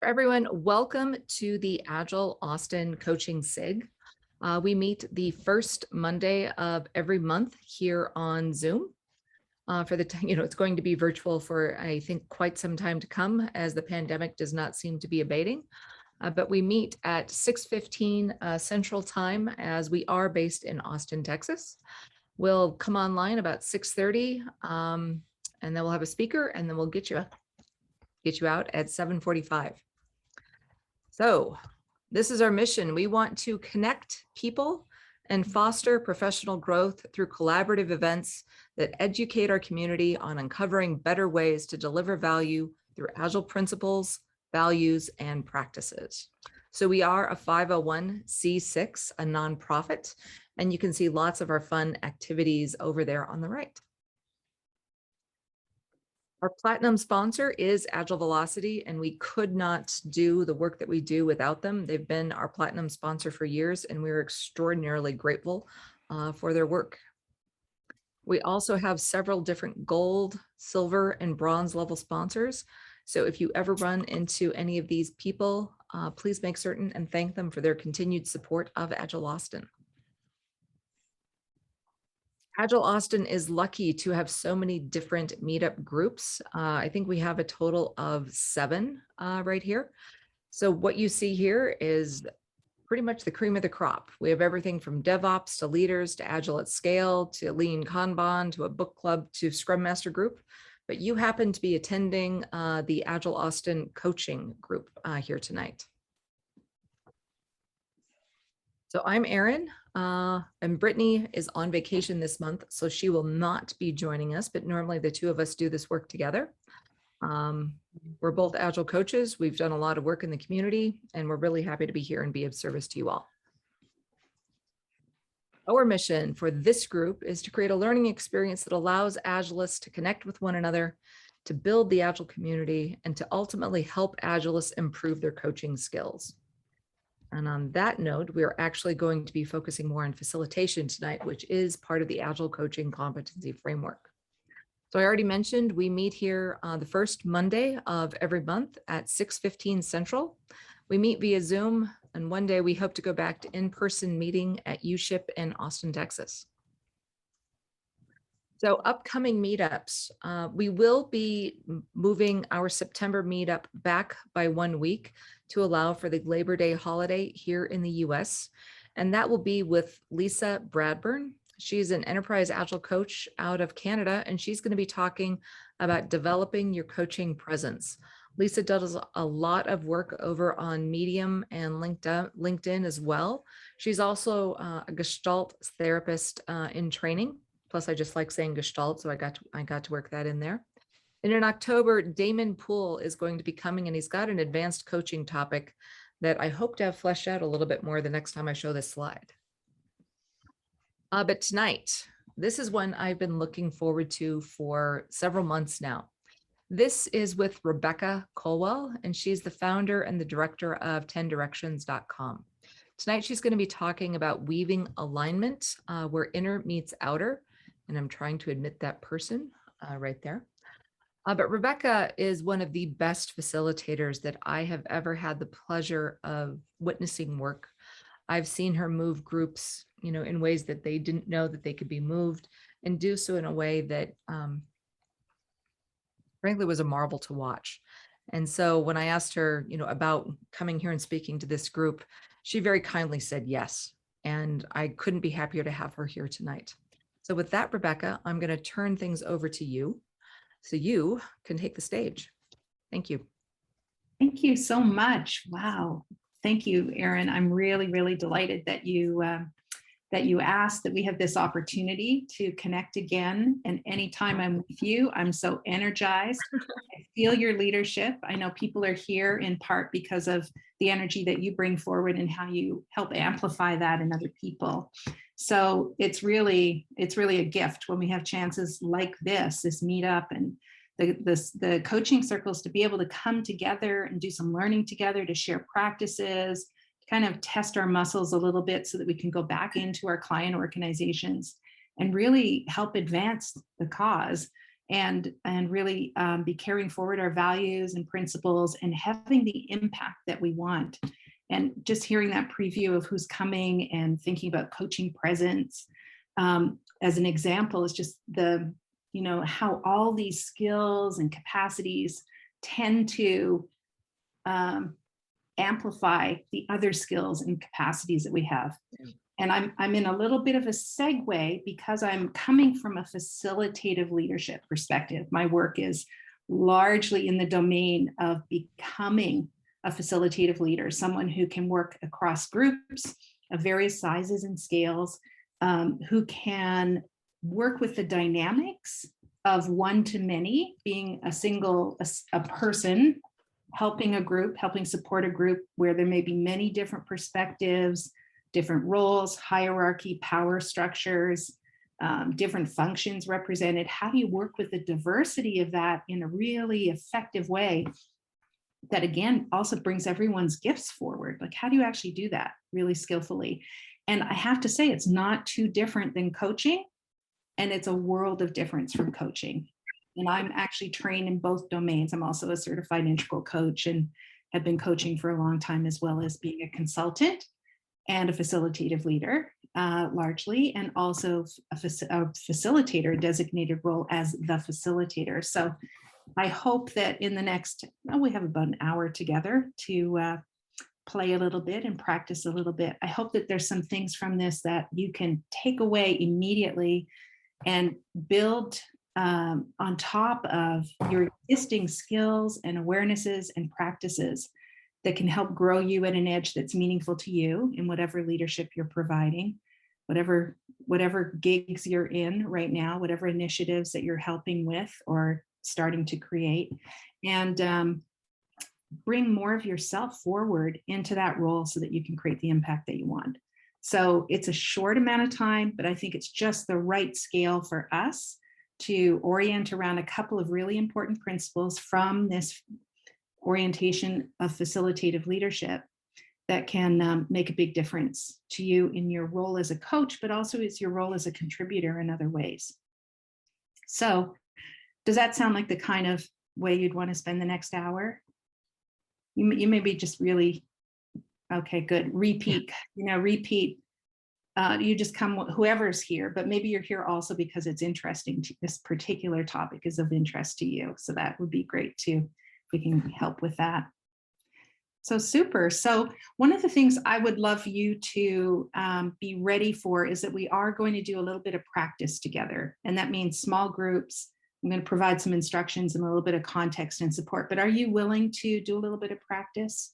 Everyone, welcome to the Agile Austin Coaching SIG. We meet the first Monday of every month here on Zoom. It's going to be virtual for, I think, quite some time to come, as the pandemic does not seem to be abating. But we meet at 6:15 Central Time, as we are based in Austin, Texas. We'll come online about 6:30, and then we'll have a speaker, and then we'll get you out at 7:45. So this is our mission. We want to connect people and foster professional growth through collaborative events that educate our community on uncovering better ways to deliver value through Agile principles, values, and practices. So we are a 501c6, a nonprofit, and you can see lots of our fun activities over there on the right. Our platinum sponsor is Agile Velocity, and we could not do the work that we do without them. They've been our platinum sponsor for years, and we're extraordinarily grateful for their work. We also have several different gold, silver, and bronze level sponsors. So if you ever run into any of these people, please make certain and thank them for their continued support of Agile Austin. Agile Austin is lucky to have so many different meetup groups. I think we have a total of 7 right here. So what you see here is pretty much the cream of the crop. We have everything from DevOps to leaders to Agile at Scale to Lean Kanban to a book club to Scrum Master group. But you happen to be attending the Agile Austin coaching group here tonight. So I'm Erin, and Brittany is on vacation this month, so she will not be joining us, but normally the two of us do this work together. We're both Agile coaches. We've done a lot of work in the community, and we're really happy to be here and be of service to you all. Our mission for this group is to create a learning experience that allows Agilists to connect with one another, to build the Agile community, and to ultimately help Agilists improve their coaching skills. And on that note, we're actually going to be focusing more on facilitation tonight, which is part of the Agile coaching competency framework. So I already mentioned we meet here the first Monday of every month at 6:15 Central. We meet via Zoom, and one day we hope to go back to in-person meeting at USHIP in Austin, Texas. So upcoming meetups, we will be moving our September meetup back by 1 week to allow for the Labor Day holiday here in the US. And that will be with Lisa Bradburn. She's an enterprise Agile coach out of Canada, and she's going to be talking about developing your coaching presence. Lisa does a lot of work over on Medium and LinkedIn as well. She's also a Gestalt therapist in training. Plus, I just like saying Gestalt, so I got to work that in there. And in October, Damon Poole is going to be coming, and he's got an advanced coaching topic that I hope to have fleshed out a little bit more the next time I show this slide. But tonight, this is one I've been looking forward to for several months now. This is with Rebecca Colwell, and she's the founder and the director of 10directions.com. Tonight, she's going to be talking about weaving alignment, where inner meets outer. And I'm trying to admit that person right there. But Rebecca is one of the best facilitators that I have ever had the pleasure of witnessing work. I've seen her move groups, in ways that they didn't know that they could be moved, and do so in a way that, frankly, was a marvel to watch. And so when I asked her, about coming here and speaking to this group, she very kindly said yes. And I couldn't be happier to have her here tonight. So with that, Rebecca, I'm going to turn things over to you so you can take the stage. Thank you. Thank you so much. Wow. Thank you, Erin. I'm really, really delighted that you asked, that we have this opportunity to connect again. And anytime I'm with you, I'm so energized. I feel your leadership. I know people are here in part because of the energy that you bring forward and how you help amplify that in other people. So it's really a gift when we have chances like this meetup and the coaching circles, to be able to come together and do some learning together, to share practices, kind of test our muscles a little bit so that we can go back into our client organizations and really help advance the cause and really be carrying forward our values and principles and having the impact that we want. And just hearing that preview of who's coming and thinking about coaching presence as an example is just the, how all these skills and capacities tend to amplify the other skills and capacities that we have. And I'm in a little bit of a segue because I'm coming from a facilitative leadership perspective. My work is largely in the domain of becoming a facilitative leader, someone who can work across groups of various sizes and scales, who can work with the dynamics of one to many, being a person, helping a group, helping support a group where there may be many different perspectives, different roles, hierarchy, power structures, different functions represented. How do you work with the diversity of that in a really effective way that, again, also brings everyone's gifts forward? Like, how do you actually do that really skillfully? And I have to say, it's not too different than coaching, and it's a world of difference from coaching. And I'm actually trained in both domains. I'm also a certified integral coach and have been coaching for a long time, as well as being a consultant and a facilitative leader, largely, and also a facilitator, designated role as the facilitator. So I hope that in the next, we have about an hour together to play a little bit and practice a little bit. I hope that there's some things from this that you can take away immediately and build on top of your existing skills and awarenesses and practices that can help grow you at an edge that's meaningful to you in whatever leadership you're providing, whatever gigs you're in right now, whatever initiatives that you're helping with or starting to create, and bring more of yourself forward into that role so that you can create the impact that you want. So it's a short amount of time, but I think it's just the right scale for us to orient around a couple of really important principles from this orientation of facilitative leadership that can make a big difference to you in your role as a coach, but also as your role as a contributor in other ways. So does that sound like the kind of way you'd want to spend the next hour? You may be just really, okay, good. Repeat. You just come, whoever's here, but maybe you're here also because it's interesting. This particular topic is of interest to you. So that would be great too. We can help with that. So super. So one of the things I would love you to be ready for is that we are going to do a little bit of practice together. And that means small groups. I'm going to provide some instructions and a little bit of context and support, but are you willing to do a little bit of practice?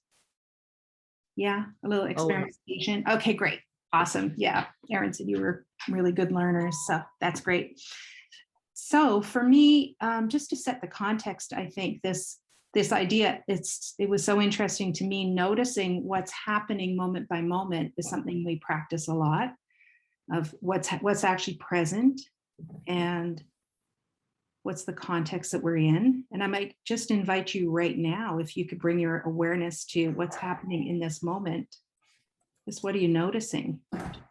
Yeah, a little experimentation. Oh. Okay, great. Awesome. Yeah, Erin said you were really good learners, so that's great. So for me, just to set the context, I think this idea, it was so interesting to me. Noticing what's happening moment by moment is something we practice a lot, of what's actually present and what's the context that we're in. And I might just invite you right now, if you could bring your awareness to what's happening in this moment. Just what are you noticing?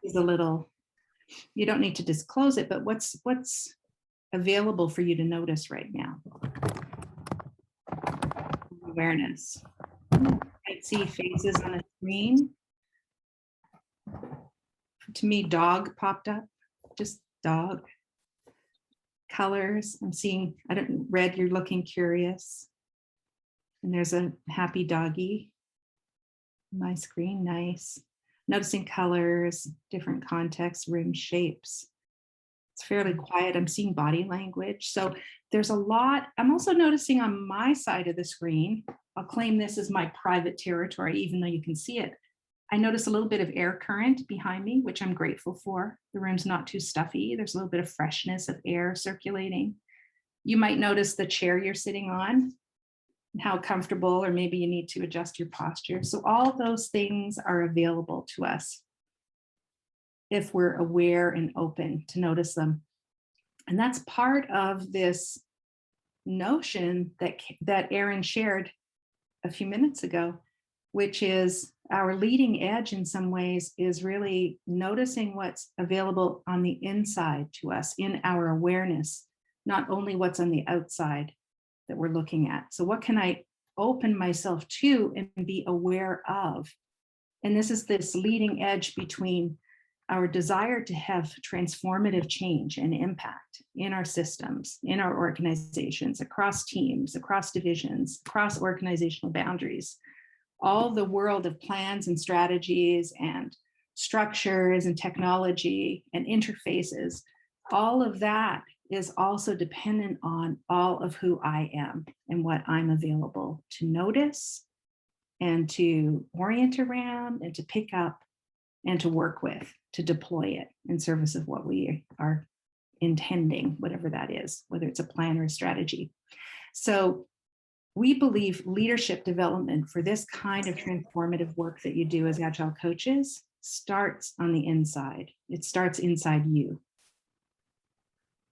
Is a little, you don't need to disclose it, but what's available for you to notice right now? Awareness. I see faces on a screen. To me, dog popped up, just dog. Colors, I'm seeing, red, you're looking curious. And there's a happy doggy on my screen, nice. Noticing colors, different contexts, ring shapes. It's fairly quiet. I'm seeing body language. So there's a lot. I'm also noticing on my side of the screen, I'll claim this as my private territory, even though you can see it. I notice a little bit of air current behind me, which I'm grateful for. The room's not too stuffy. There's a little bit of freshness of air circulating. You might notice the chair you're sitting on, how comfortable, or maybe you need to adjust your posture. So all those things are available to us if we're aware and open to notice them. And that's part of this notion that Erin shared a few minutes ago, which is our leading edge in some ways is really noticing what's available on the inside to us in our awareness, not only what's on the outside that we're looking at. So what can I open myself to and be aware of? And this is this leading edge between our desire to have transformative change and impact in our systems, in our organizations, across teams, across divisions, across organizational boundaries. All the world of plans and strategies and structures and technology and interfaces, all of that is also dependent on all of who I am and what I'm available to notice and to orient around and to pick up and to work with, to deploy it in service of what we are intending, whatever that is, whether it's a plan or a strategy. So we believe leadership development for this kind of transformative work that you do as Agile coaches starts on the inside. It starts inside you.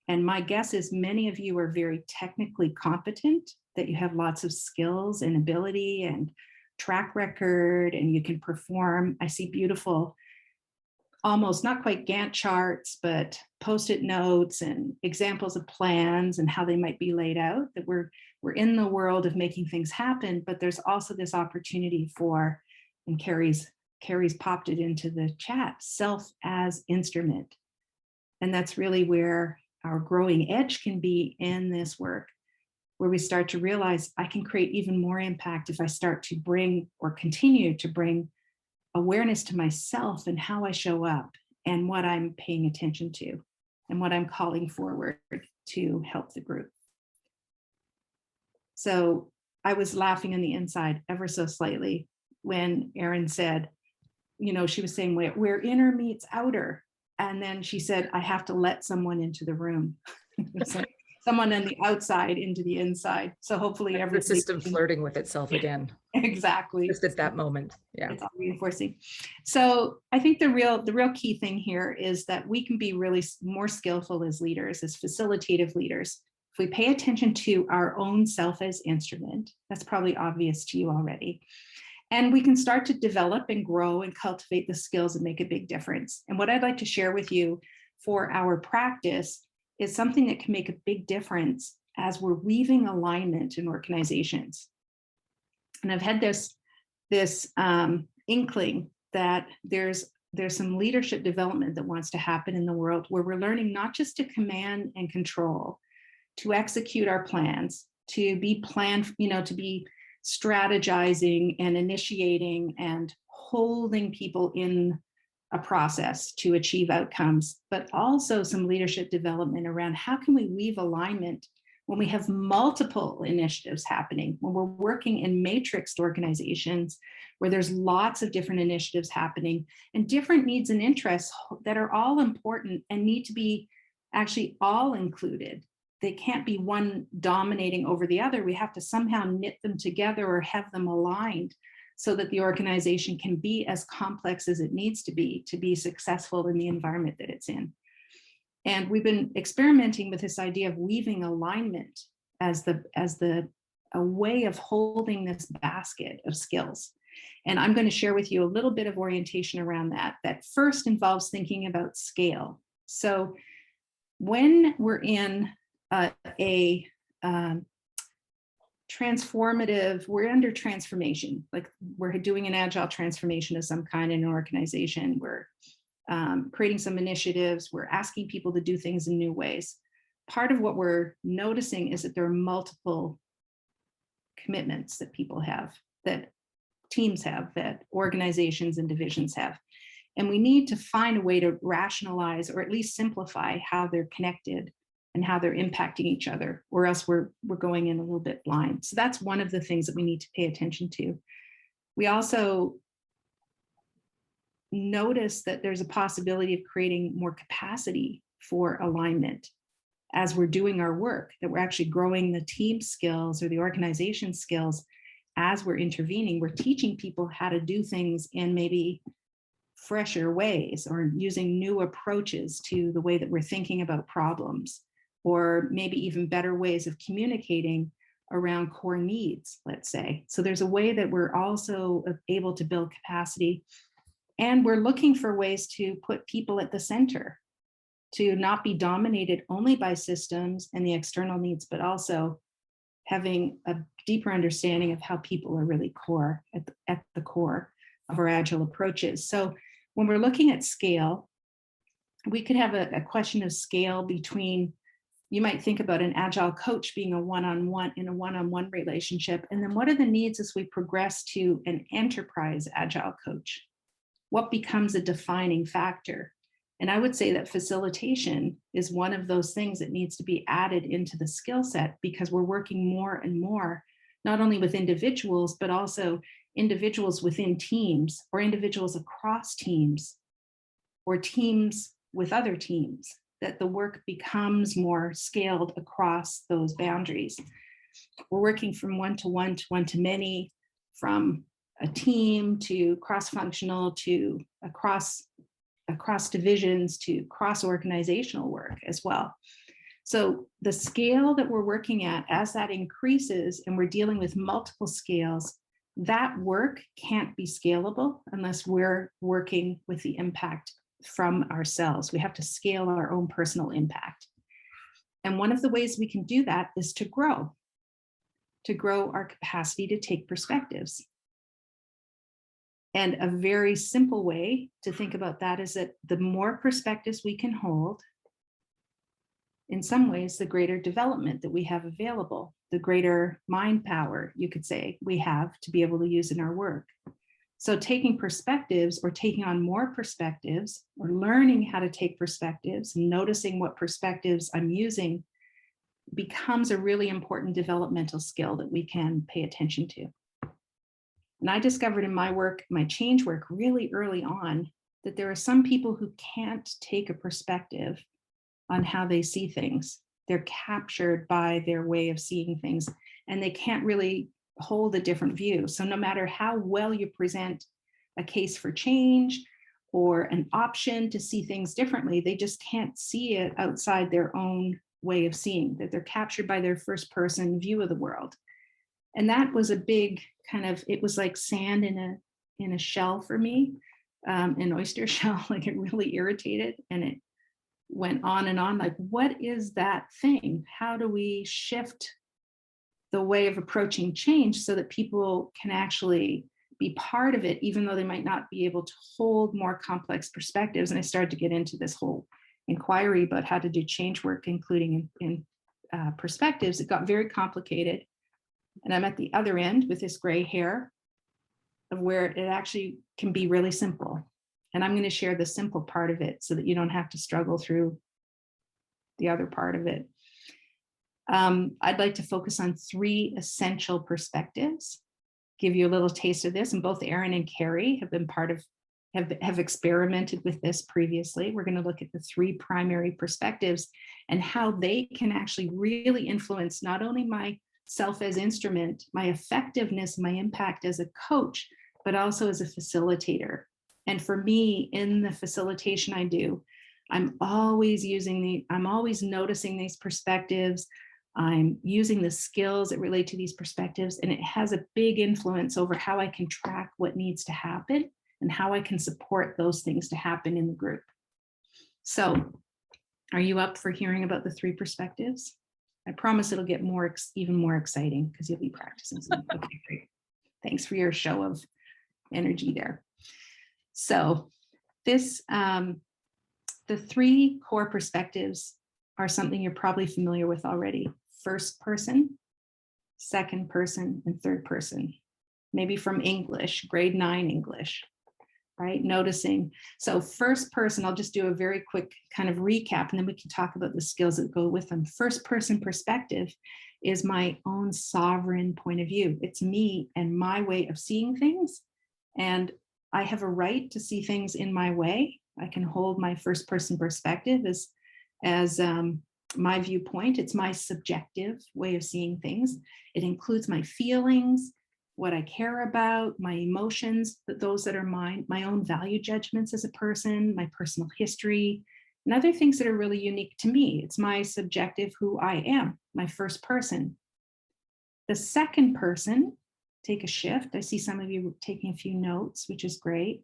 And my guess is many of you are very technically competent, that you have lots of skills and ability and track record, and you can perform. I see beautiful, almost not quite Gantt charts, but Post-it notes and examples of plans and how they might be laid out, that we're in the world of making things happen, but there's also this opportunity for, and Carrie's popped it into the chat, self as instrument. And that's really where our growing edge can be in this work, where we start to realize I can create even more impact if I start to bring or continue to bring awareness to myself and how I show up and what I'm paying attention to and what I'm calling forward to help the group. So I was laughing on the inside ever so slightly when Erin said, you know, she was saying where inner meets outer. And then she said, I have to let someone into the room. So someone on the outside into the inside. So hopefully every system flirting with itself again. Exactly. Just at that moment. Yeah. It's all reinforcing. So I think the real key thing here is that we can be really more skillful as leaders, as facilitative leaders. If we pay attention to our own self as instrument, that's probably obvious to you already. And we can start to develop and grow and cultivate the skills that make a big difference. And what I'd like to share with you for our practice is something that can make a big difference as we're weaving alignment in organizations. And I've had this inkling that there's some leadership development that wants to happen in the world, where we're learning not just to command and control, to execute our plans, to be to be strategizing and initiating and holding people in a process to achieve outcomes, but also some leadership development around how can we weave alignment when we have multiple initiatives happening, when we're working in matrixed organizations where there's lots of different initiatives happening and different needs and interests that are all important and need to be actually all included. They can't be one dominating over the other. We have to somehow knit them together or have them aligned so that the organization can be as complex as it needs to be successful in the environment that it's in. And we've been experimenting with this idea of weaving alignment as a way of holding this basket of skills. And I'm going to share with you a little bit of orientation around that first involves thinking about scale. So when we're in transformative, we're under transformation, like we're doing an agile transformation of some kind in an organization, we're creating some initiatives, we're asking people to do things in new ways. Part of what we're noticing is that there are multiple commitments that people have, that teams have, that organizations and divisions have. And we need to find a way to rationalize or at least simplify how they're connected and how they're impacting each other, or else we're going in a little bit blind. So that's one of the things that we need to pay attention to. We also notice that there's a possibility of creating more capacity for alignment as we're doing our work, that we're actually growing the team skills or the organization skills as we're intervening. We're teaching people how to do things in maybe fresher ways, or using new approaches to the way that we're thinking about problems, or maybe even better ways of communicating around core needs, let's say. So there's a way that we're also able to build capacity, and we're looking for ways to put people at the center, to not be dominated only by systems and the external needs, but also having a deeper understanding of how people are really core at the core of our Agile approaches. So when we're looking at scale, we could have a question of scale between, you might think about an Agile coach being a one-on-one relationship. And then what are the needs as we progress to an enterprise Agile coach? What becomes a defining factor? And I would say that facilitation is one of those things that needs to be added into the skill set, because we're working more and more, not only with individuals, but also individuals within teams, or individuals across teams, or teams with other teams, that the work becomes more scaled across those boundaries. We're working from one-to-one to one-to-many, from a team to cross-functional to across divisions to cross-organizational work as well. So the scale that we're working at, as that increases and we're dealing with multiple scales, that work can't be scalable unless we're working with the impact from ourselves. We have to scale our own personal impact. And one of the ways we can do that is to grow our capacity to take perspectives. And a very simple way to think about that is that the more perspectives we can hold, in some ways, the greater development that we have available, the greater mind power, you could say, we have to be able to use in our work. So taking perspectives, or taking on more perspectives, or learning how to take perspectives and noticing what perspectives I'm using, becomes a really important developmental skill that we can pay attention to. And I discovered in my work, my change work really early on, that there are some people who can't take a perspective on how they see things. They're captured by their way of seeing things, and they can't really hold a different view. So no matter how well you present a case for change or an option to see things differently, they just can't see it outside their own way of seeing, that they're captured by their first person view of the world. And that was a big kind of, it was like sand in a shell for me, an oyster shell. Like, it really irritated, and it went on and on, like, what is that thing? How do we shift the way of approaching change so that people can actually be part of it, even though they might not be able to hold more complex perspectives? And I started to get into this whole inquiry about how to do change work, including in perspectives. It got very complicated. And I'm at the other end with this gray hair of where it actually can be really simple. And I'm going to share the simple part of it so that you don't have to struggle through the other part of it. I'd like to focus on 3 essential perspectives, give you a little taste of this. And both Aaron and Carrie have been part of, have experimented with this previously. We're going to look at the 3 primary perspectives and how they can actually really influence not only myself as instrument, my effectiveness, my impact as a coach, but also as a facilitator. And for me, in the facilitation I do, I'm always noticing these perspectives. I'm using the skills that relate to these perspectives, and it has a big influence over how I can track what needs to happen and how I can support those things to happen in the group. So, are you up for hearing about the 3 perspectives? I promise it'll get even more exciting because you'll be practicing some. Okay, great. Thanks for your show of energy there. So this, the 3 core perspectives are something you're probably familiar with already. First person, second person, and third person. Maybe from English, grade 9 English, right? Noticing. So first person, I'll just do a very quick kind of recap, and then we can talk about the skills that go with them. First person perspective is my own sovereign point of view. It's me and my way of seeing things. And I have a right to see things in my way. I can hold my first person perspective as my viewpoint. It's my subjective way of seeing things. It includes my feelings, what I care about, my emotions, those that are mine, my own value judgments as a person, my personal history, and other things that are really unique to me. It's my subjective who I am, my first person. The second person, take a shift. I see some of you taking a few notes, which is great.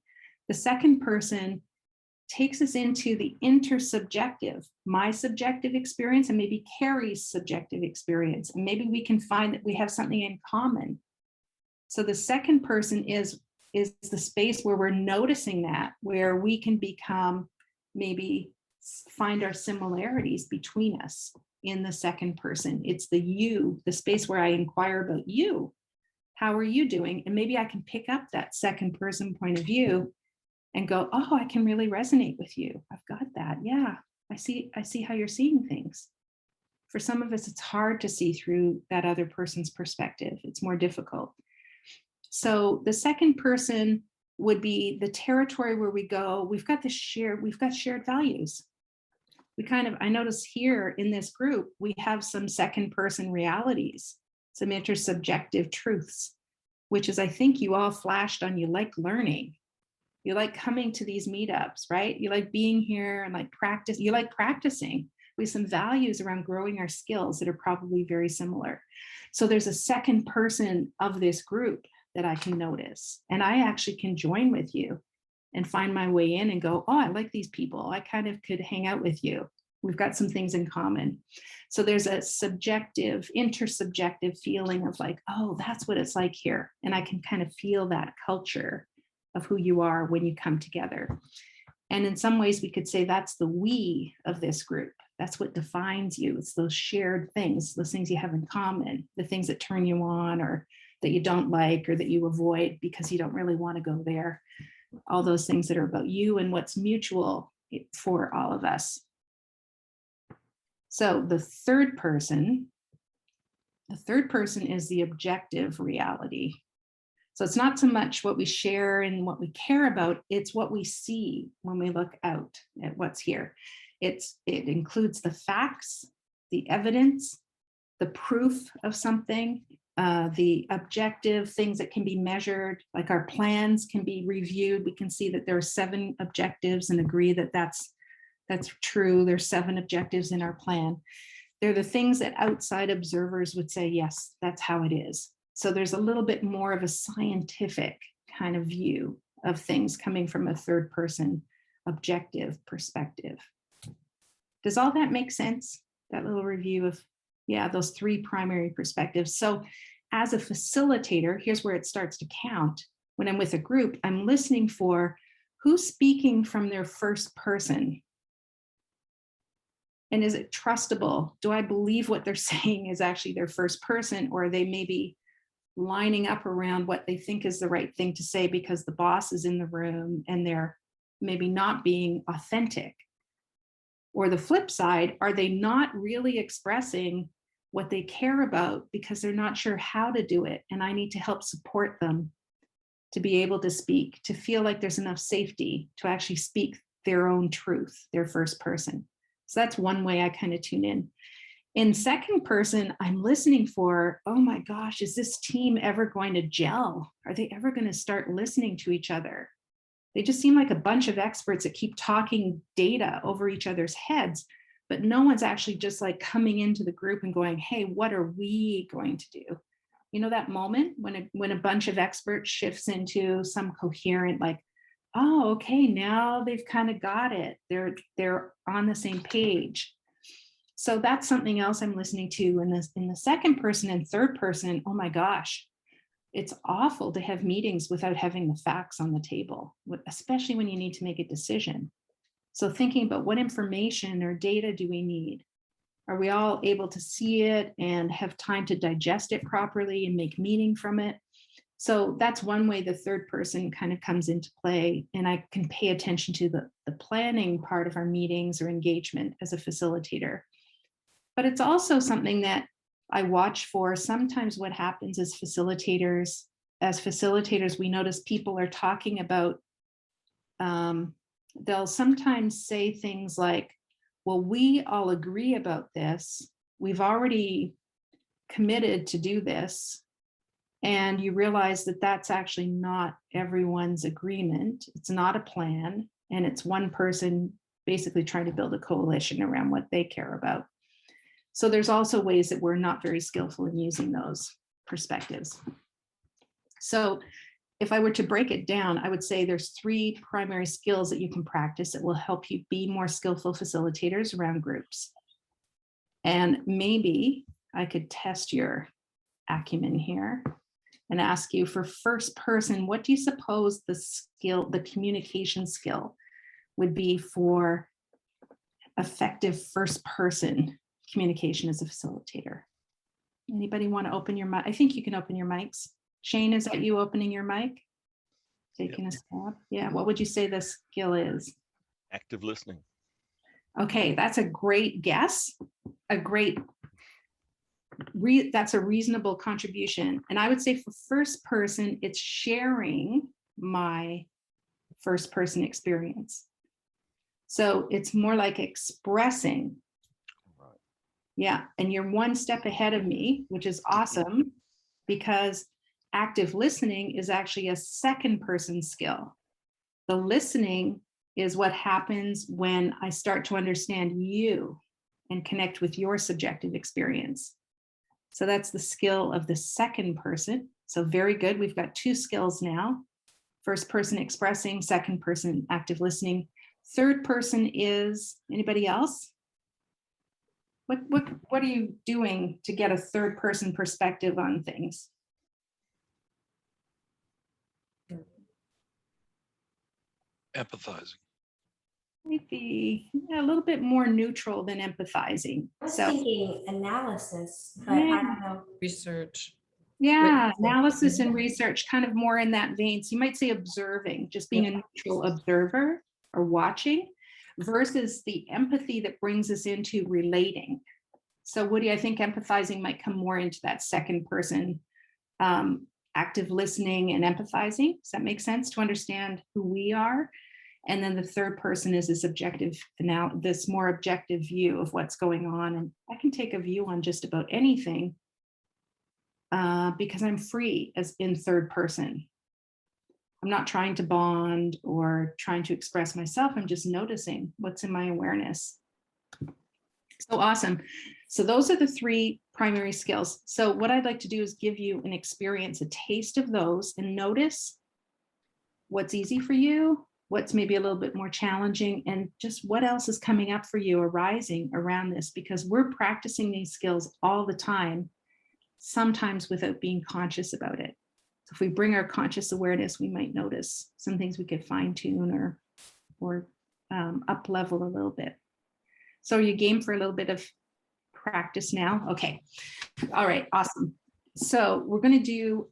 The second person takes us into the intersubjective, my subjective experience and maybe Carrie's subjective experience. And maybe we can find that we have something in common. So the second person is the space where we're noticing that, where we can become, maybe find our similarities between us in the second person. It's the you, the space where I inquire about you. How are you doing? And maybe I can pick up that second person point of view and go, oh, I can really resonate with you. I've got that. Yeah, I see how you're seeing things. For some of us, it's hard to see through that other person's perspective. It's more difficult. So the second person would be the territory where we go, we've got shared values. I notice here in this group, we have some second person realities, some intersubjective truths, which is, I think you all flashed on, you like learning. You like coming to these meetups, right? You like being here and like practice. You like practicing. We have some values around growing our skills that are probably very similar. So there's a second person of this group that I can notice. And I actually can join with you and find my way in and go, oh, I like these people. I kind of could hang out with you. We've got some things in common. So there's a subjective, intersubjective feeling of like, oh, that's what it's like here. And I can kind of feel that culture of who you are when you come together. And in some ways we could say that's the we of this group. That's what defines you. It's those shared things, those things you have in common, the things that turn you on or that you don't like or that you avoid because you don't really want to go there. All those things that are about you and what's mutual for all of us. So the third person is the objective reality. So it's not so much what we share and what we care about, it's what we see when we look out at what's here. It includes the facts, the evidence, the proof of something, the objective things that can be measured, like our plans can be reviewed. We can see that there are 7 objectives and agree that that's true. There's 7 objectives in our plan. They're the things that outside observers would say, yes, that's how it is. So there's a little bit more of a scientific kind of view of things coming from a third person objective perspective. Does all that make sense? That little review of, yeah, those 3 primary perspectives. So as a facilitator, here's where it starts to count. When I'm with a group, I'm listening for who's speaking from their first person. And is it trustable? Do I believe what they're saying is actually their first person, or are they maybe lining up around what they think is the right thing to say because the boss is in the room and they're maybe not being authentic? Or the flip side, are they not really expressing what they care about because they're not sure how to do it? And I need to help support them to be able to speak, to feel like there's enough safety to actually speak their own truth, their first person. So that's one way I kind of tune in. In second person, I'm listening for, oh my gosh, is this team ever going to gel? Are they ever going to start listening to each other? They just seem like a bunch of experts that keep talking data over each other's heads, but no one's actually just like coming into the group and going, hey, what are we going to do? You know, that moment when a bunch of experts shifts into some coherent, like, oh, okay, now they've kind of got it. They're on the same page. So that's something else I'm listening to in the second person and third person. Oh my gosh, it's awful to have meetings without having the facts on the table, especially when you need to make a decision. So thinking about what information or data do we need? Are we all able to see it and have time to digest it properly and make meaning from it? So that's one way the third person kind of comes into play, and I can pay attention to the planning part of our meetings or engagement as a facilitator. But it's also something that I watch for. Sometimes what happens as facilitators, we notice people are talking about, they'll sometimes say things like, well, we all agree about this. We've already committed to do this. And you realize that that's actually not everyone's agreement. It's not a plan. And it's one person basically trying to build a coalition around what they care about. So there's also ways that we're not very skillful in using those perspectives. So if I were to break it down, I would say there's 3 primary skills that you can practice that will help you be more skillful facilitators around groups. And maybe I could test your acumen here and ask you, for first person, what do you suppose the skill, the communication skill would be for effective first person communication as a facilitator? Anybody want to open your mic? I think you can open your mics. Shane, is that you opening your mic? Taking a stab? Yeah, what would you say the skill is? Active listening. Okay, that's a great guess. That's a reasonable contribution. And I would say for first person, it's sharing my first person experience. So it's more like expressing. Right. Yeah, and you're one step ahead of me, which is awesome, because active listening is actually a second person skill. The listening is what happens when I start to understand you and connect with your subjective experience. So that's the skill of the second person. So very good. We've got 2 skills now. First person expressing, second person active listening. Third person is anybody else? What are you doing to get a third person perspective on things? Empathizing. Maybe a little bit more neutral than empathizing. I was So thinking analysis, but Yeah. I don't know. Research. yeah, Witnessing. analysis and research, kind of more in that vein. So you might say observing, just being a neutral observer or watching, versus the empathy that brings us into relating. So Woody, I think empathizing might come more into that second person, active listening and empathizing. Does that make sense, to understand who we are? And then the third person is this objective, now this more objective view of what's going on. And I can take a view on just about anything because I'm free as in third person. I'm not trying to bond or trying to express myself. I'm just noticing what's in my awareness. So awesome. So those are the 3 primary skills. So what I'd like to do is give you an experience, a taste of those, and notice what's easy for you, what's maybe a little bit more challenging, and just what else is coming up for you arising around this, because we're practicing these skills all the time, sometimes without being conscious about it. So if we bring our conscious awareness, we might notice some things we could fine tune or up level a little bit. So are you game for a little bit of practice now? Okay. All right. Awesome. So we're going to do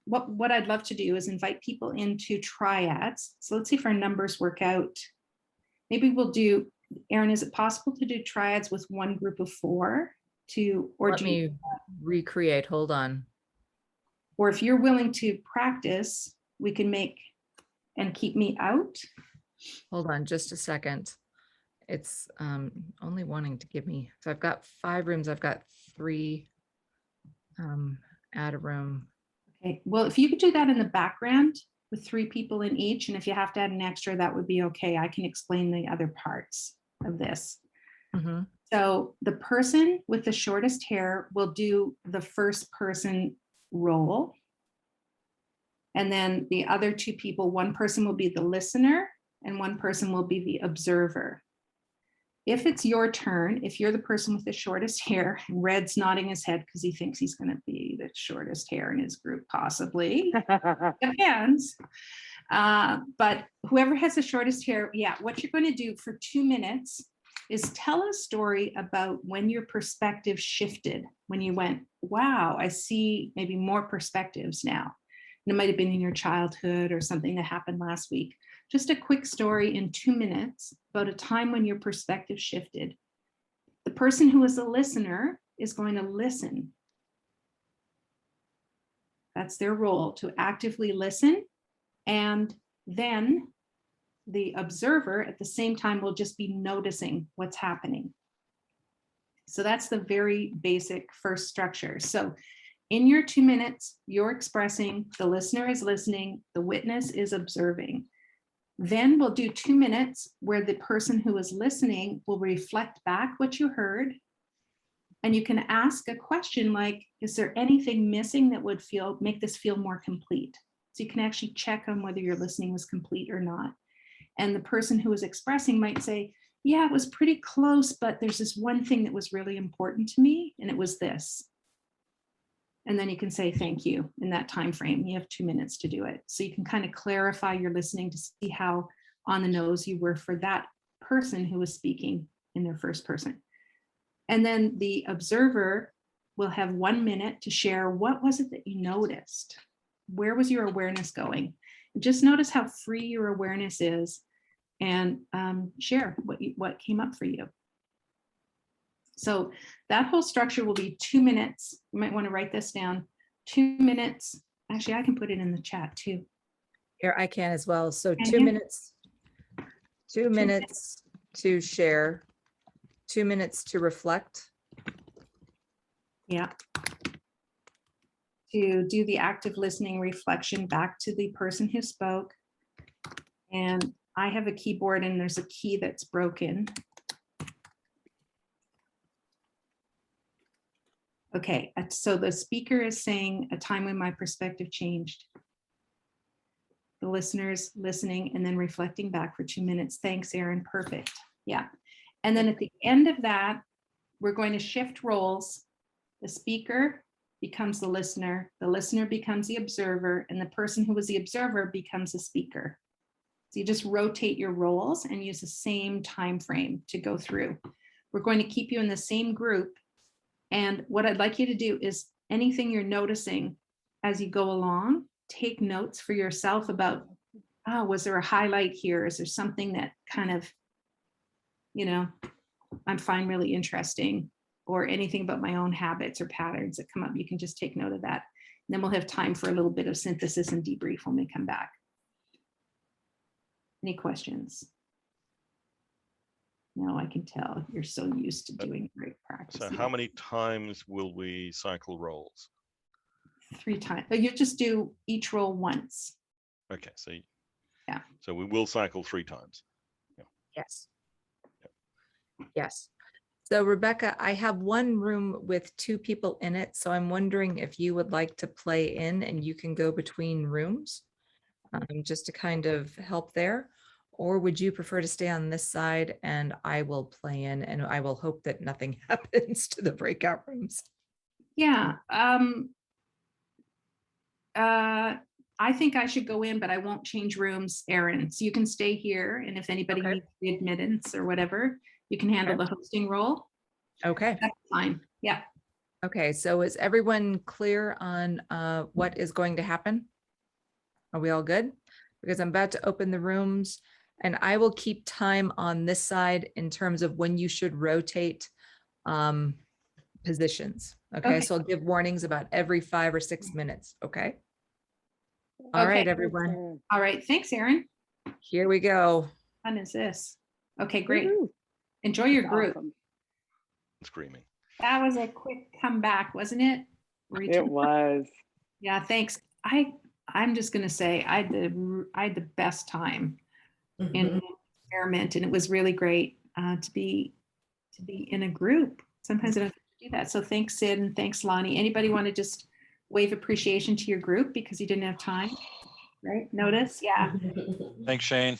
what I'd love to do is invite people into triads. So let's see if our numbers work out. Maybe we'll do, Erin, is it possible to do triads with one group of 4 Let me recreate. Hold on. Or if you're willing to practice, we can make and keep me out. Hold on just a second. It's only wanting to give me, so I've got 5 rooms. I've got 3 add a room. Okay, well, if you could do that in the background with 3 people in each, and if you have to add an extra, that would be okay. I can explain the other parts of this. Mm-hmm. So the person with the shortest hair will do the first person role. And then the other 2 people, one person will be the listener and one person will be the observer. If it's your turn, if you're the person with the shortest hair, Red's nodding his head because he thinks he's going to be the shortest hair in his group, possibly. Depends. But whoever has the shortest hair, yeah, what you're going to do for 2 minutes is tell a story about when your perspective shifted, when you went, wow, I see maybe more perspectives now. And it might have been in your childhood or something that happened last week. Just a quick story in 2 minutes about a time when your perspective shifted. The person who is a listener is going to listen. That's their role, to actively listen. And then the observer at the same time will just be noticing what's happening. So that's the very basic first structure. So in your 2 minutes, you're expressing, the listener is listening, the witness is observing. Then we'll do 2 minutes where the person who is listening will reflect back what you heard. And you can ask a question like, is there anything missing that would make this feel more complete? So you can actually check on whether your listening was complete or not. And the person who was expressing might say, yeah, it was pretty close, but there's this one thing that was really important to me, and it was this. And then you can say thank you in that time frame. You have 2 minutes to do it. So you can kind of clarify your listening to see how on the nose you were for that person who was speaking in their first person. And then the observer will have 1 minute to share, what was it that you noticed? Where was your awareness going? Just notice how free your awareness is, and share what came up for you. So that whole structure will be 2 minutes. You might want to write this down. 2 minutes. Actually, I can put it in the chat too. Here, I can as well. So Can 2 you? minutes, 2 minutes to share, 2 minutes to reflect. Yeah. To do the active listening reflection back to the person who spoke. And I have a keyboard and there's a key that's broken. Okay, so the speaker is saying a time when my perspective changed. The listeners listening and then reflecting back for 2 minutes. Thanks, Erin. Perfect. Yeah. And then at the end of that, we're going to shift roles. The speaker becomes the listener becomes the observer, and the person who was the observer becomes the speaker. So you just rotate your roles and use the same time frame to go through. We're going to keep you in the same group. And what I'd like you to do is anything you're noticing as you go along, take notes for yourself about, oh, was there a highlight here? Is there something that kind of, I find really interesting, or anything about my own habits or patterns that come up? You can just take note of that. And then we'll have time for a little bit of synthesis and debrief when we come back. Any questions? No, I can tell you're so used to doing great practice. So how many times will we cycle roles? 3 times. You just do each role once. Okay, so yeah. So we will cycle 3 times. Yeah. Yes. Yes. So Rebecca, I have one room with 2 people in it. So I'm wondering if you would like to play in and you can go between rooms just to kind of help there. Or would you prefer to stay on this side and I will play in, and I will hope that nothing happens to the breakout rooms? Yeah. I think I should go in, but I won't change rooms, Erin. So you can stay here. And if anybody needs the admittance or whatever, you can handle the hosting role. Okay. That's fine. Yeah. Okay. So is everyone clear on what is going to happen? Are we all good? Because I'm about to open the rooms, and I will keep time on this side in terms of when you should rotate positions. Okay. So I'll give warnings about every 5 or 6 minutes. Okay. All right, everyone. All right. Thanks, Erin. Here we go. How fun is this? Okay, great. Enjoy your group. Awesome. Screaming. That was a quick comeback, wasn't it? It was. Yeah, thanks. I'm just going to say I had the best time in the experiment, and it was really great to be in a group. Sometimes I don't do that. So thanks, Sid, and thanks, Lonnie. Anybody want to just wave appreciation to your group because you didn't have time? Right? Notice? Yeah. Thanks, Shane.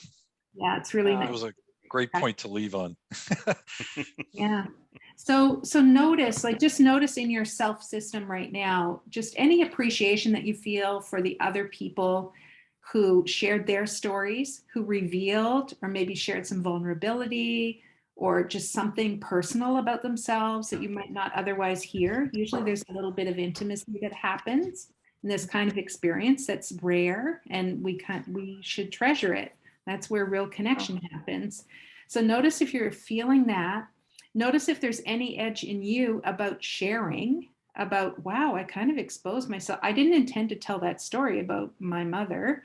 Yeah, it's really nice. That was a great point to leave on. Yeah. So notice, just notice in your self system right now, just any appreciation that you feel for the other people who shared their stories, who revealed or maybe shared some vulnerability or just something personal about themselves that you might not otherwise hear. Usually there's a little bit of intimacy that happens in this kind of experience that's rare, and we should treasure it. That's where real connection happens. So notice if you're feeling that. Notice if there's any edge in you about sharing, about, wow, I kind of exposed myself. I didn't intend to tell that story about my mother,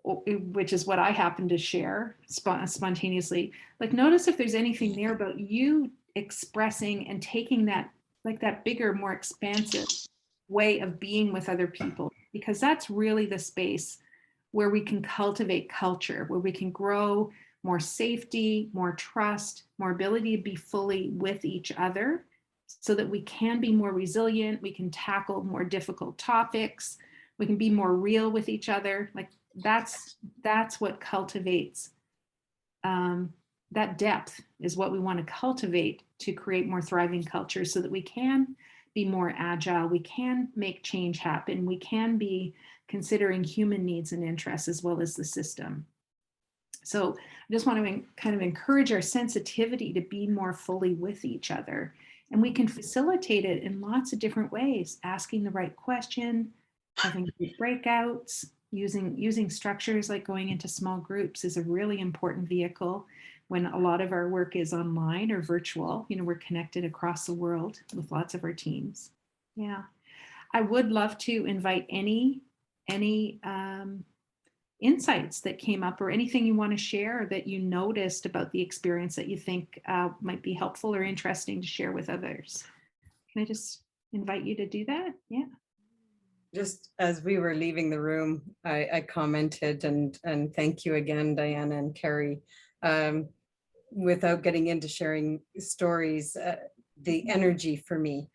which is what I happen to share spontaneously. Notice if there's anything there about you expressing and taking that, that bigger, more expansive way of being with other people, because that's really the space where we can cultivate culture, where we can grow more safety, more trust, more ability to be fully with each other so that we can be more resilient, we can tackle more difficult topics, We can be more real with each other. Like that's what cultivates that depth is what we want to cultivate to create more thriving cultures so that we can be more agile. We can make change happen. We can be considering human needs and interests as well as the system. So I just want to kind of encourage our sensitivity to be more fully with each other. And we can facilitate it in lots of different ways, asking the right question, having breakouts, using structures like going into small groups is a really important vehicle when a lot of our work is online or virtual. You know, we're connected across the world with lots of our teams. Yeah. I would love to invite any insights that came up or anything you want to share that you noticed about the experience that you think might be helpful or interesting to share with others. Can I just invite you to do that? Yeah. Just as we were leaving the room, I commented and thank you again, Diana and Carrie. Without getting into sharing stories, the energy for me.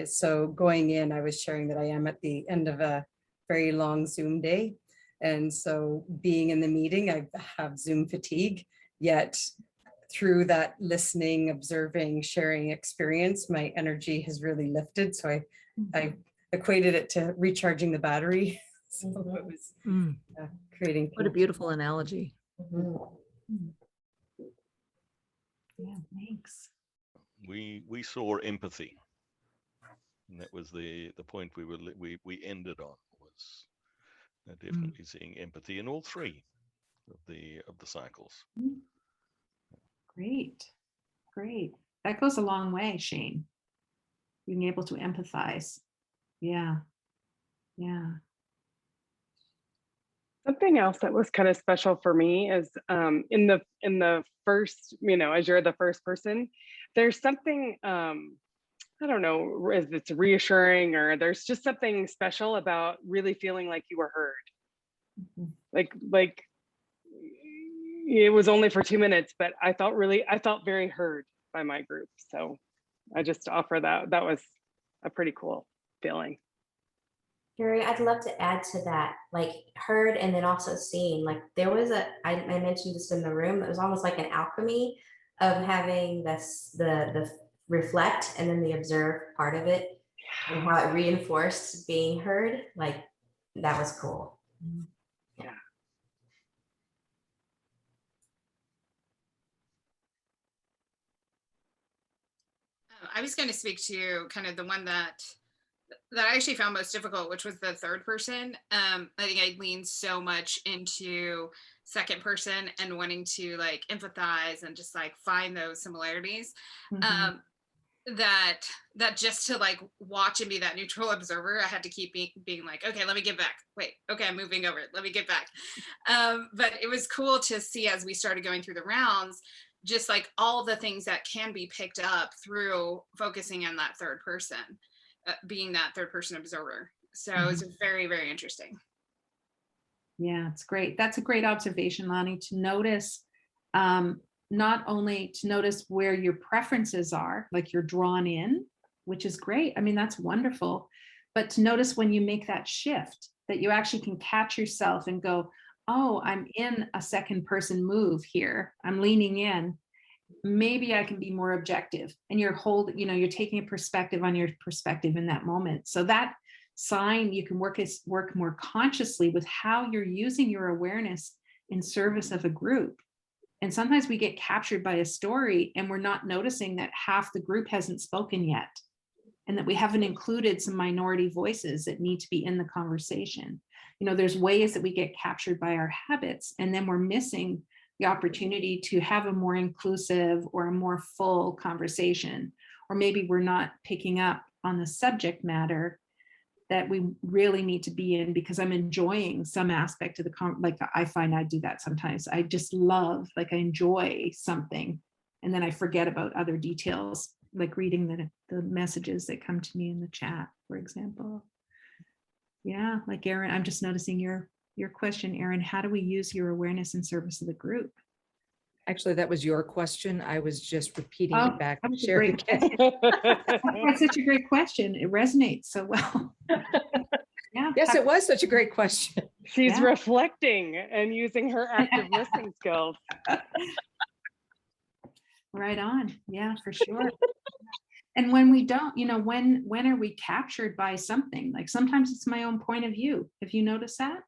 So going in, I was sharing that I am at the end of a very long Zoom day. And so being in the meeting, I have Zoom fatigue, yet through that listening, observing, sharing experience, my energy has really lifted. So I equated it to recharging the battery. So it was creating. What a beautiful analogy. Yeah, thanks. We saw empathy, and that was the point we ended on, was definitely seeing empathy in all three of the cycles. Great. That goes a long way, Shane. Being able to empathize. Yeah. Something else that was kind of special for me is in the first, as you're the first person, there's something, I don't know if it's reassuring or there's just something special about really feeling like you were heard. Like it was only for 2 minutes, but I felt very heard by my group. So I just offer that. That was a pretty cool feeling. Gary, I'd love to add to that, like heard and then also seen. Like there was I mentioned this in the room, it was almost like an alchemy of having the reflect and then the observe part of it and how it reinforced being heard. Like that was cool. Yeah. I was going to speak to kind of the one that I actually found most difficult, which was the third person. I think I leaned so much into second person and wanting to like empathize and just like find those similarities. That just to like watch and be that neutral observer, I had to keep being like, okay, let me get back. Wait, okay, I'm moving over. Let me get back. But it was cool to see as we started going through the rounds, just like all the things that can be picked up through focusing on that third person, being that third person observer. So it's very, very interesting. Yeah, it's great. That's a great observation, Lonnie, to notice, not only to notice where your preferences are, like you're drawn in, which is great. I mean, that's wonderful. But to notice when you make that shift, that you actually can catch yourself and go, oh, I'm in a second person move here. I'm leaning in. Maybe I can be more objective. And you're taking a perspective on your perspective in that moment. So that sign, you can work more consciously with how you're using your awareness in service of a group. And sometimes we get captured by a story and we're not noticing that half the group hasn't spoken yet, and that we haven't included some minority voices that need to be in the conversation. There's ways that we get captured by our habits, and then we're missing the opportunity to have a more inclusive or a more full conversation. Or maybe we're not picking up on the subject matter that we really need to be in because I'm enjoying some aspect of like I find I do that sometimes. I just love, like I enjoy something and then I forget about other details, like reading the messages that come to me in the chat, for example. Yeah, like Erin, I'm just noticing your question, Erin, how do we use your awareness in service of the group? Actually, that was your question. I was just repeating it back. That's Share it again. such a great question. It resonates so well. Yeah. Yes, it was such a great question. She's Yeah. reflecting and using her active listening skills. Right on. Yeah, for sure. And when we don't, when are we captured by something? Like sometimes it's my own point of view. Have you noticed that?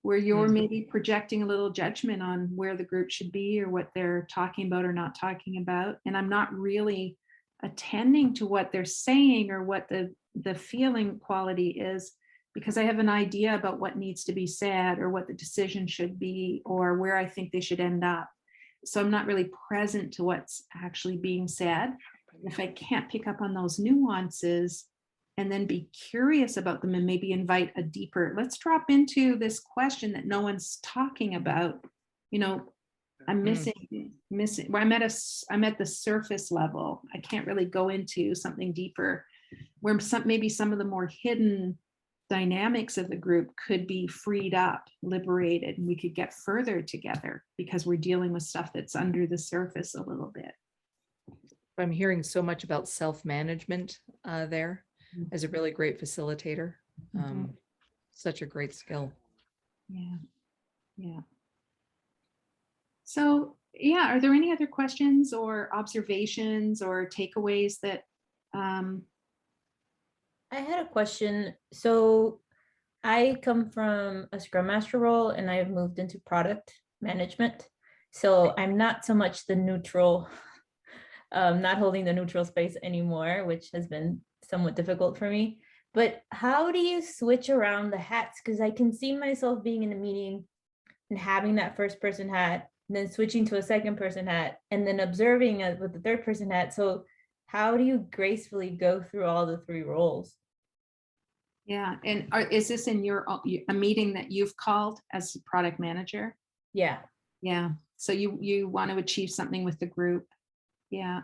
Where you're maybe projecting a little judgment on where the group should be or what they're talking about or not talking about. And I'm not really attending to what they're saying or what the feeling quality is, because I have an idea about what needs to be said or what the decision should be or where I think they should end up. So I'm not really present to what's actually being said. If I can't pick up on those nuances and then be curious about them and maybe invite a deeper, let's drop into this question that no one's talking about. I'm missing, where I'm at the surface level. I can't really go into something deeper where maybe some of the more hidden dynamics of the group could be freed up, liberated, and we could get further together because we're dealing with stuff that's under the surface a little bit. I'm hearing so much about self-management there Mhm. as a really great facilitator. Such a great skill. Yeah. So, yeah, are there any other questions or observations or takeaways that I had a question. So I come from a Scrum Master role and I've moved into product management. So I'm not so much the neutral, not holding the neutral space anymore, which has been somewhat difficult for me. But how do you switch around the hats? Because I can see myself being in a meeting and having that first person hat, and then switching to a second person hat, and then observing with the third person hat. So how do you gracefully go through all the three roles? Yeah, and is this in a meeting that you've called as product manager? Yeah. Yeah, so you want to achieve something with the group. Yeah.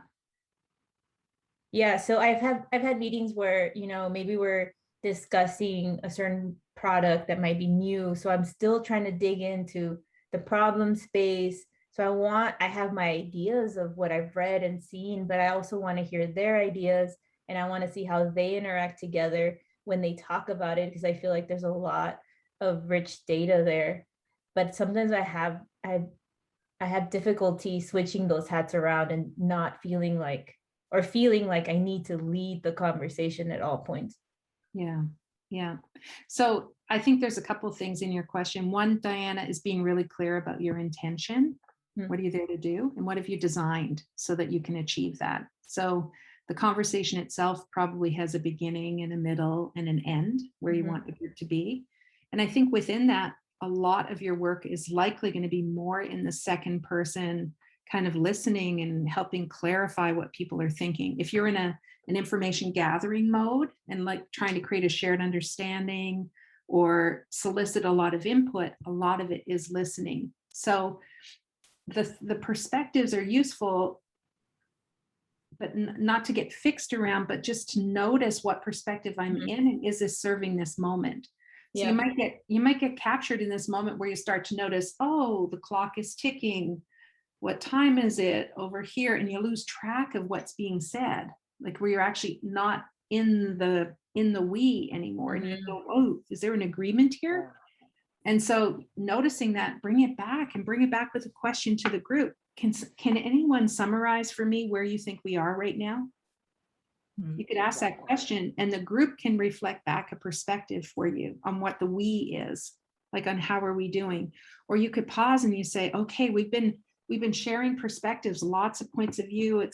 Yeah, so I've had meetings where, maybe we're discussing a certain product that might be new. So I'm still trying to dig into the problem space. So I have my ideas of what I've read and seen, but I also want to hear their ideas and I want to see how they interact together when they talk about it, because I feel like there's a lot of rich data there. But sometimes I have difficulty switching those hats around and not feeling like I need to lead the conversation at all points. Yeah. So I think there's a couple of things in your question. One, Diana, is being really clear about your intention. What are you there to do? And what have you designed so that you can achieve that? So the conversation itself probably has a beginning and a middle and an end where you want the group to be. And I think within that, a lot of your work is likely going to be more in the second person, kind of listening and helping clarify what people are thinking. If you're in an information gathering mode and like trying to create a shared understanding or solicit a lot of input, a lot of it is listening. So the perspectives are useful, but not to get fixed around, but just to notice what perspective I'm in and is this serving this moment. So you might get captured in this moment where you start to notice, oh, the clock is ticking. What time is it over here? And you lose track of what's being said, like where you're actually not in the we anymore. And you go, oh, is there an agreement here? And so noticing that, bring it back with a question to the group. Can anyone summarize for me where you think we are right now? You could ask that question and the group can reflect back a perspective for you on what the we is, like on how are we doing? Or you could pause and you say, okay, we've been sharing perspectives, lots of points of view.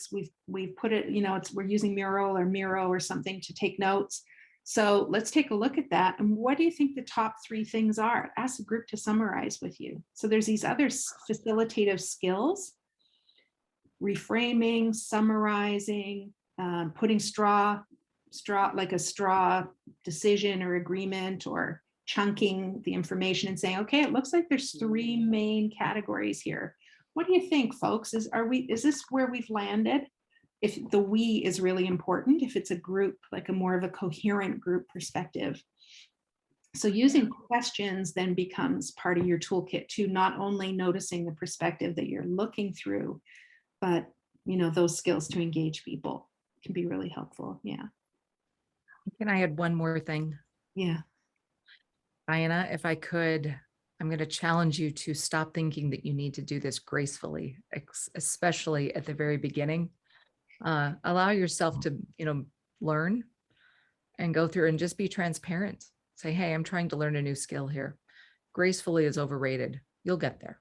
We've put it, we're using Miro or something to take notes. So let's take a look at that. And what do you think the top 3 things are? Ask the group to summarize with you. So there's these other facilitative skills, reframing, summarizing, putting straw decision or agreement, or chunking the information and saying, okay, it looks like there's 3 main categories here. What do you think, folks? Is this where we've landed? If the we is really important, if it's a group, like a more of a coherent group perspective. So using questions then becomes part of your toolkit too, not only noticing the perspective that you're looking through, but those skills to engage people can be really helpful. Yeah. Can I add one more thing? Yeah. Diana, if I could, I'm going to challenge you to stop thinking that you need to do this gracefully, especially at the very beginning. Allow yourself to, learn and go through and just be transparent. Say, hey, I'm trying to learn a new skill here. Gracefully is overrated. You'll get there.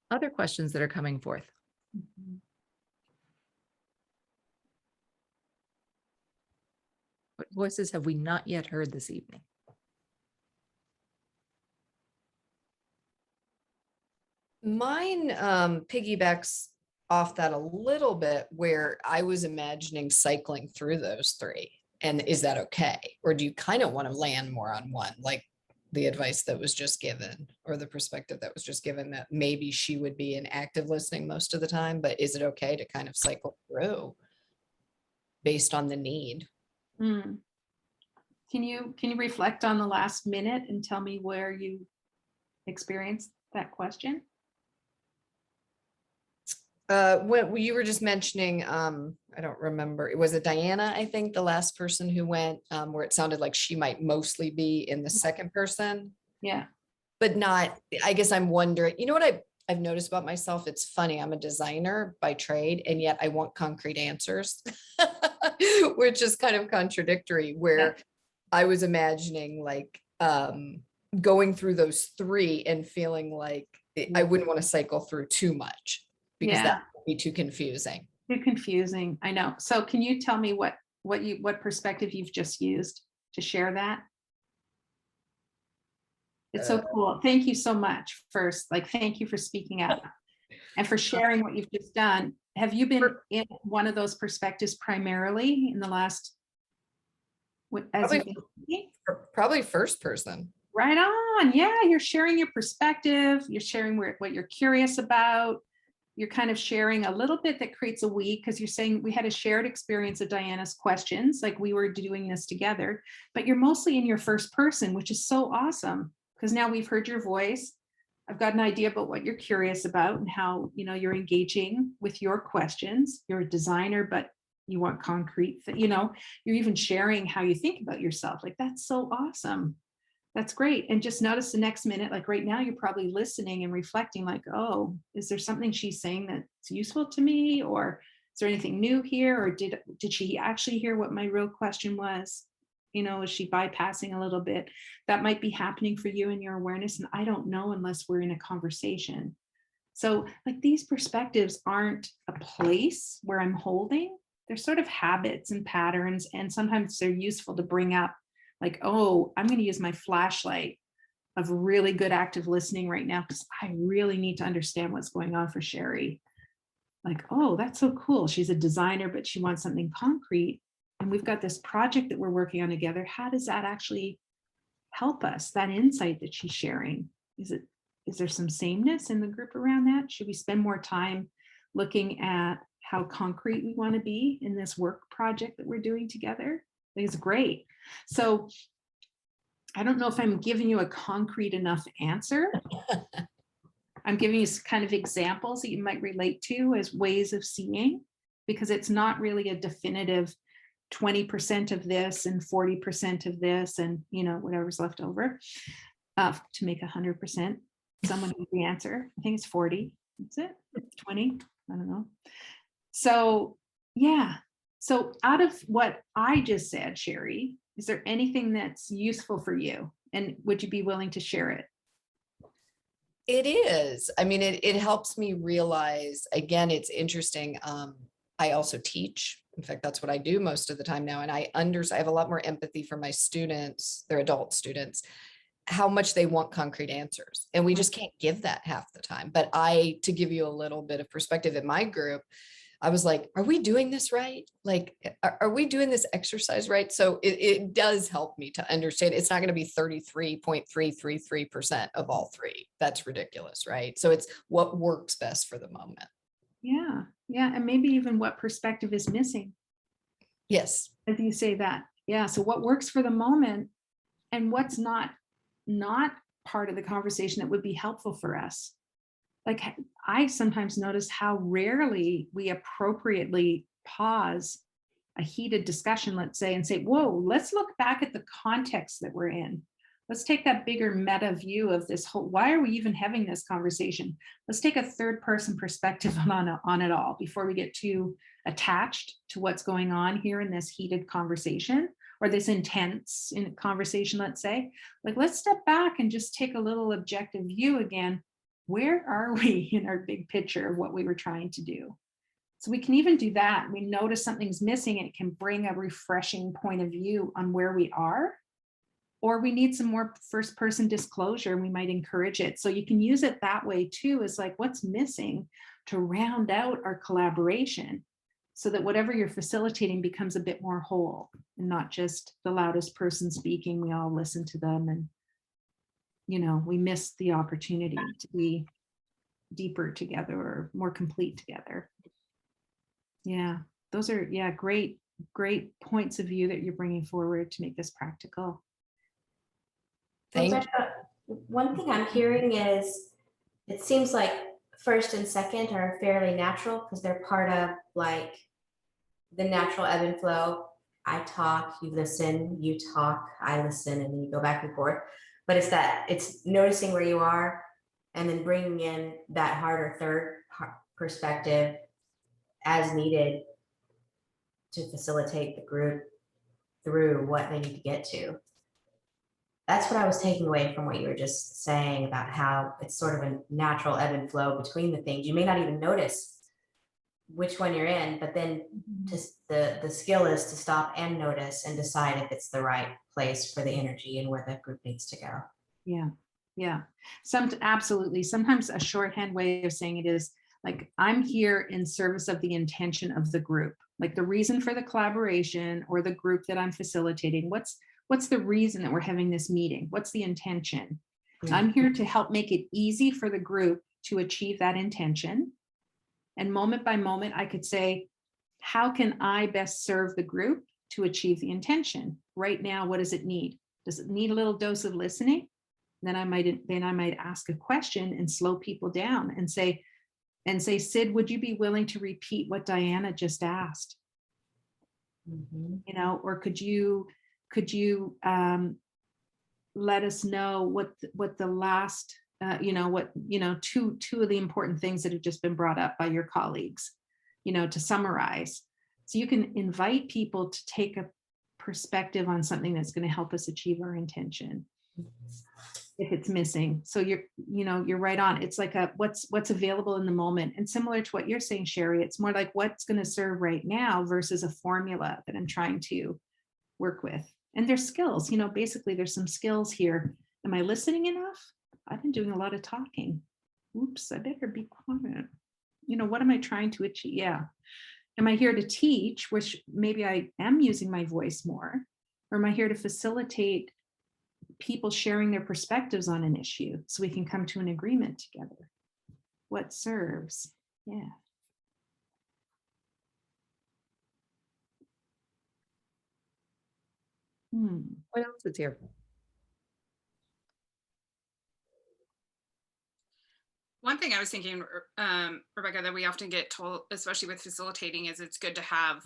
Other questions that are coming forth. What voices have we not yet heard this evening? Mine piggybacks off that a little bit, where I was imagining cycling through those three. And is that okay? Or do you kind of want to land more on one, like the advice that was just given, or the perspective that was just given, that maybe she would be in active listening most of the time, but is it okay to kind of cycle through based on the need? Mm. Can you reflect on the last minute and tell me where you experienced that question? When you were just mentioning, I don't remember, was it Diana, I think, the last person who went, where it sounded like she might mostly be in the second person, Yeah. but not, I guess I'm wondering, you know what I've noticed about myself? It's funny, I'm a designer by trade, and yet I want concrete answers, which is kind of contradictory, where I was imagining like going through those three and feeling like I wouldn't want to cycle through too much, because that would be too confusing. Too confusing. I know. So can you tell me what perspective you've just used to share that? It's so cool. Thank you so much. First, thank you for speaking up and for sharing what you've just done. Have you been in one of those perspectives primarily in the last? Probably first person. Right on. Yeah, you're sharing your perspective. You're sharing what you're curious about. You're kind of sharing a little bit that creates a we, because you're saying we had a shared experience of Diana's questions, like we were doing this together, but you're mostly in your first person, which is so awesome, because now we've heard your voice. I've got an idea about what you're curious about and how, you're engaging with your questions. You're a designer, but you want concrete, you're even sharing how you think about yourself. Like, that's so awesome. That's great. And just notice the next minute, like right now, you're probably listening and reflecting like, oh, is there something she's saying that's useful to me? Or is there anything new here? Or did she actually hear what my real question was? Is she bypassing a little bit? That might be happening for you in your awareness. And I don't know unless we're in a conversation. So like, these perspectives aren't a place where I'm holding. They're sort of habits and patterns. And sometimes they're useful to bring up. Like, oh, I'm going to use my flashlight of really good active listening right now, because I really need to understand what's going on for Sherry. Like, oh, that's so cool. She's a designer, but she wants something concrete. And we've got this project that we're working on together. How does that actually help us? That insight that she's sharing, is there some sameness in the group around that? Should we spend more time looking at how concrete we want to be in this work project that we're doing together? It's great. So I don't know if I'm giving you a concrete enough answer. I'm giving you kind of examples that you might relate to as ways of seeing, because it's not really a definitive 20% of this and 40% of this and whatever's left over to make 100%. Someone has the answer. I think it's 40. That's it. 20. I don't know. So yeah. So out of what I just said, Sherry, is there anything that's useful for you? And would you be willing to share it? It is. I mean, it helps me realize, again, it's interesting. I also teach. In fact, that's what I do most of the time now. And I have a lot more empathy for my students, their adult students, how much they want concrete answers. And we just can't give that half the time. But to give you a little bit of perspective in my group, I was like, are we doing this right? Like, are we doing this exercise right? So it does help me to understand it's not going to be 33.333% of all three. That's ridiculous, right? So it's what works best for the moment. Yeah. Yeah. And maybe even what perspective is missing. Yes. As you say that. Yeah. So what works for the moment and what's not part of the conversation that would be helpful for us. Like, I sometimes notice how rarely we appropriately pause a heated discussion, let's say, and say, whoa, let's look back at the context that we're in. Let's take that bigger meta view of this whole, why are we even having this conversation? Let's take a third person perspective on it all before we get too attached to what's going on here in this heated conversation or this intense conversation, let's say. Like, let's step back and just take a little objective view again. Where are we in our big picture of what we were trying to do? So we can even do that. We notice something's missing and it can bring a refreshing point of view on where we are. Or we need some more first person disclosure and we might encourage it. So you can use it that way too, is like what's missing to round out our collaboration so that whatever you're facilitating becomes a bit more whole and not just the loudest person speaking. We all listen to them and, you know, we miss the opportunity to be deeper together or more complete together. Yeah, those are, yeah, great points of view that you're bringing forward to make this practical. One thing I'm hearing is it seems like first and second are fairly natural because they're part of like the natural ebb and flow. I talk, you listen, you talk, I listen, and then you go back and forth. But it's noticing where you are and then bringing in that harder third perspective as needed to facilitate the group through what they need to get to. That's what I was taking away from what you were just saying about how it's sort of a natural ebb and flow between the things. You may not even notice which one you're in, but then just the skill is to stop and notice and decide if it's the right place for the energy and where the group needs to go. Yeah, yeah. Absolutely. Sometimes a shorthand way of saying it is like, I'm here in service of the intention of the group, like the reason for the collaboration or the group that I'm facilitating. What's the reason that we're having this meeting? What's the intention? Yeah. I'm here to help make it easy for the group to achieve that intention. And moment by moment, I could say, how can I best serve the group to achieve the intention? Right now, what does it need? Does it need a little dose of listening? Then I might ask a question and slow people down and say, Sid, would you be willing to repeat what Diana just asked? Mm-hmm. You know, or could you let us know what the last two of the important things that have just been brought up by your colleagues, to summarize. So you can invite people to take a perspective on something that's going to help us achieve our intention if it's missing. So you're right on. It's like what's available in the moment. And similar to what you're saying, Sherry, it's more like what's going to serve right now versus a formula that I'm trying to work with. And there's skills, basically there's some skills here. Am I listening enough? I've been doing a lot of talking. Oops, I better be quiet. What am I trying to achieve? Yeah. Am I here to teach, which maybe I am using my voice more? Or am I here to facilitate people sharing their perspectives on an issue so we can come to an agreement together? What serves? Yeah. What else is here? One thing I was thinking, Rebecca, that we often get told, especially with facilitating, is it's good to have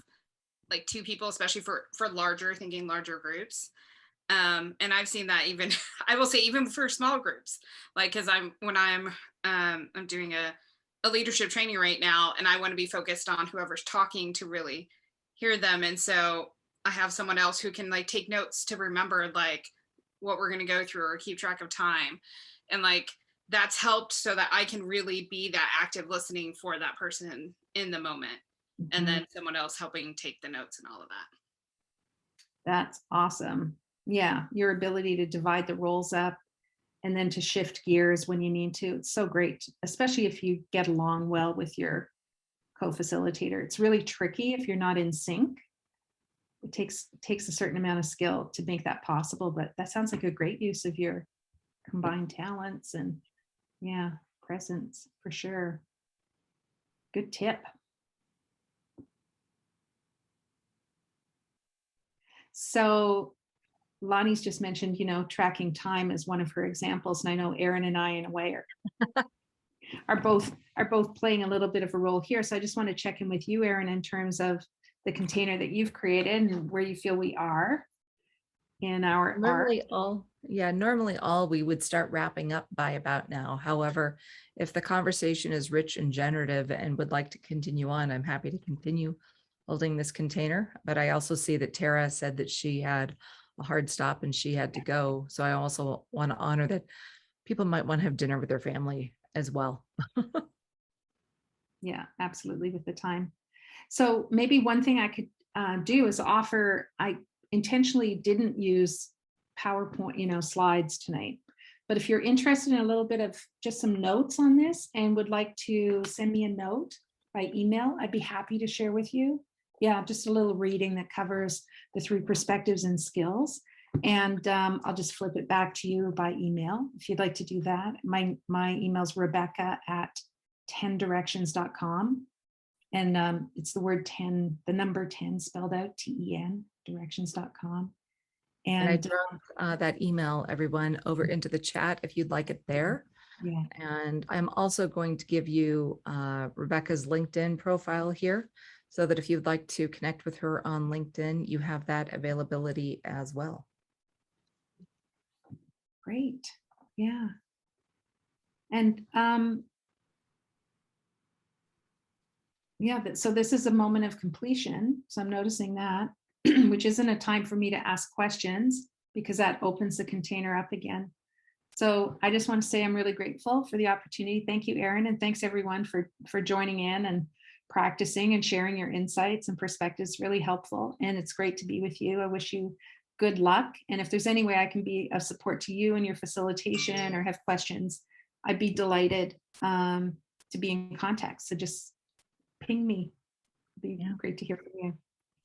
like two people, especially for larger groups. And I've seen that even, I will say, even for small groups, like, because I'm doing a leadership training right now, and I want to be focused on whoever's talking to really hear them. And so I have someone else who can like take notes to remember like what we're going to go through or keep track of time. And like, that's helped so that I can really be that active listening for that person in the moment. Mm-hmm. And then someone else helping take the notes and all of that. That's awesome. Yeah. Your ability to divide the roles up and then to shift gears when you need to. It's so great, especially if you get along well with your co-facilitator. It's really tricky if you're not in sync. It takes a certain amount of skill to make that possible, but that sounds like a great use of your combined talents and presence for sure. Good tip. So Lonnie's just mentioned, tracking time is one of her examples. And I know Erin and I, in a way, are both playing a little bit of a role here. So I just want to check in with you, Erin, in terms of the container that you've created and where you feel we are in our Normally all we would start wrapping up by about now. However, if the conversation is rich and generative and would like to continue on, I'm happy to continue holding this container. But I also see that Tara said that she had a hard stop and she had to go. So I also want to honor that people might want to have dinner with their family as well. Yeah, absolutely, with the time. So maybe one thing I could do is offer, I intentionally didn't use PowerPoint, slides tonight. But if you're interested in a little bit of just some notes on this and would like to send me a note by email, I'd be happy to share with you. Yeah, just a little reading that covers the 3 perspectives and skills. And I'll just flip it back to you by email if you'd like to do that. My email is rebecca@10directions.com. And it's the word 10, the number 10 spelled out, TEN, directions.com. And I dropped that email, everyone, over into the chat if you'd like it there. Yeah. And I'm also going to give you Rebecca's LinkedIn profile here, so that if you'd like to connect with her on LinkedIn, you have that availability as well. Great. Yeah. And so this is a moment of completion. So I'm noticing that, which isn't a time for me to ask questions because that opens the container up again. So I just want to say I'm really grateful for the opportunity. Thank you, Erin, and thanks everyone for joining in and practicing and sharing your insights and perspectives. Really helpful, and it's great to be with you. I wish you good luck, and if there's any way I can be of support to you in your facilitation or have questions, I'd be delighted to be in contact. So just ping me. It'd be great to hear from you.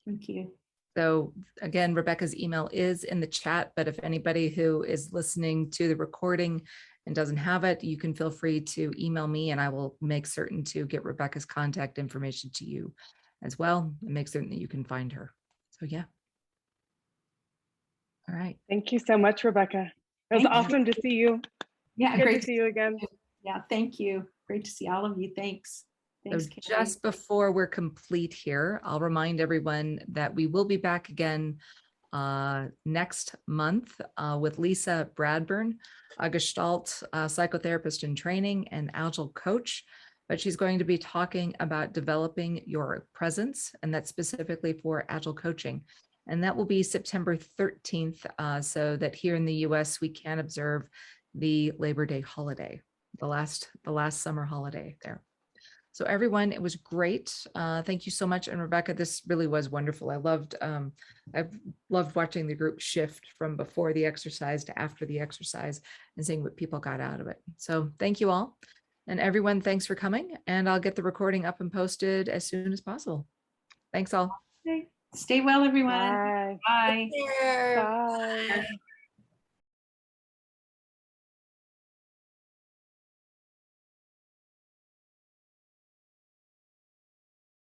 Thank you. So again, Rebecca's email is in the chat, but if anybody who is listening to the recording and doesn't have it, you can feel free to email me and I will make certain to get Rebecca's contact information to you as well and make certain that you can find her. So yeah. All right. Thank you so much, Rebecca. It was awesome to see you. Yeah, great to see you again. Yeah, thank you. Great to see all of you. Thanks. So just before we're complete here, I'll remind everyone that we will be back again next month with Lisa Bradburn, a Gestalt psychotherapist in training and Agile coach. But she's going to be talking about developing your presence, and that's specifically for Agile coaching. And that will be September 13th, so that here in the US, we can observe the Labor Day holiday, the last summer holiday there. So everyone, it was great. Thank you so much. And Rebecca, this really was wonderful. I've loved watching the group shift from before the exercise to after the exercise and seeing what people got out of it. So thank you all. And everyone, thanks for coming. And I'll get the recording up and posted as soon as possible. Thanks all. Stay well, everyone. Bye. Bye. There. Bye.